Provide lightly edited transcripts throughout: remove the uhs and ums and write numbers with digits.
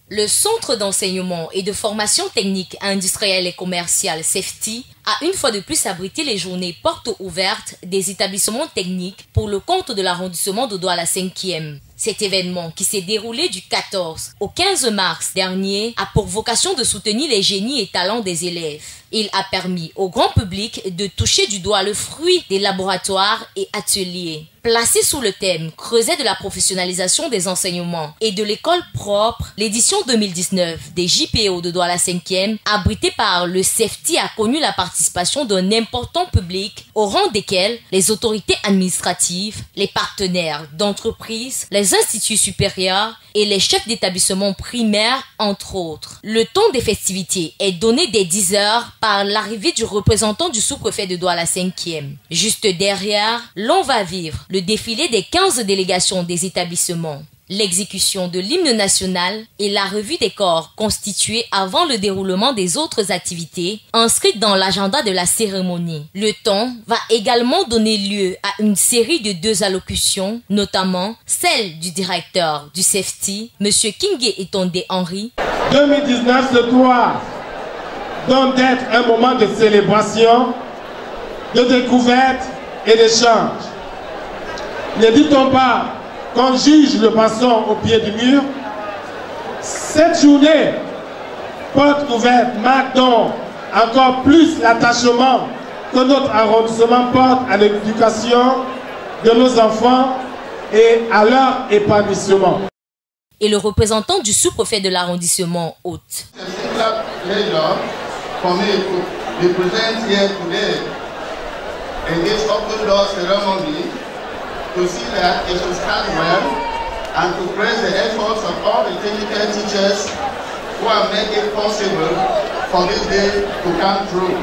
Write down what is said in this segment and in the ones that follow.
Le Centre d'enseignement et de formation technique industrielle et commerciale CEFTI a une fois de plus abrité les journées portes ouvertes des établissements techniques pour le compte de l'arrondissement de Douala 5e. Cet événement, qui s'est déroulé du 14 au 15 mars dernier, a pour vocation de soutenir les génies et talents des élèves. Il a permis au grand public de toucher du doigt le fruit des laboratoires et ateliers. Placé sous le thème « Creuset de la professionnalisation des enseignements et de l'école propre », l'édition 2019 des JPO de Douala 5e, abritée par le CEFTI, a connu la participation d'un important public, au rang desquels les autorités administratives, les partenaires d'entreprises, les instituts supérieurs et les chefs d'établissement primaires, entre autres. Le ton des festivités est donné dès 10 heures par l'arrivée du représentant du sous-préfet de Douala 5e. Juste derrière, l'on va vivre le défilé des 15 délégations des établissements, l'exécution de l'hymne national et la revue des corps constitués avant le déroulement des autres activités inscrites dans l'agenda de la cérémonie. Le temps va également donner lieu à une série de 2 allocutions, notamment celle du directeur du CEFTI, M. Kingé Etonde Henry. 2019 se doit donc d'être un moment de célébration, de découverte et d'échange. Ne dit-on pas qu'on juge le poisson au pied du mur? Cette journée, porte ouverte, marque donc encore plus l'attachement que notre arrondissement porte à l'éducation de nos enfants et à leur épanouissement. Et le représentant du sous-préfet de l'arrondissement hôte. For me to be present here today in this open door ceremony to see that it should start well and to praise the efforts of all the technical teachers who have made it possible for this day to come true.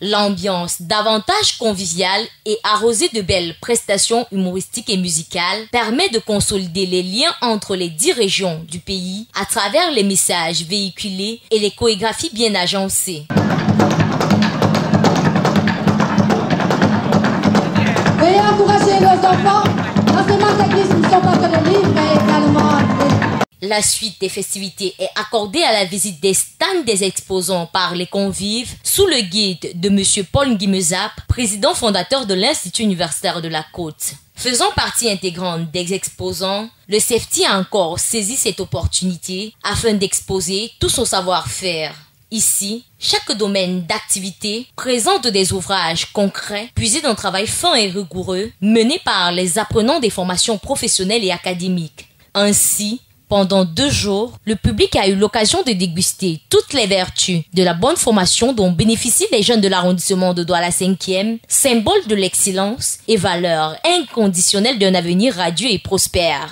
L'ambiance davantage conviviale et arrosée de belles prestations humoristiques et musicales permet de consolider les liens entre les 10 régions du pays à travers les messages véhiculés et les chorégraphies bien agencées. Veuillez encourager nos enfants. L'enseignement technique ne sont pas que le livre, mais également... La suite des festivités est accordée à la visite des stands des exposants par les convives sous le guide de M. Paul Nguimezap, président fondateur de l'Institut universitaire de la Côte. Faisant partie intégrante des exposants, le CEFTI a encore saisi cette opportunité afin d'exposer tout son savoir-faire. Ici, chaque domaine d'activité présente des ouvrages concrets puisés d'un travail fin et rigoureux mené par les apprenants des formations professionnelles et académiques. Ainsi, pendant 2 jours, le public a eu l'occasion de déguster toutes les vertus de la bonne formation dont bénéficient les jeunes de l'arrondissement de Douala 5e, symbole de l'excellence et valeur inconditionnelle d'un avenir radieux et prospère.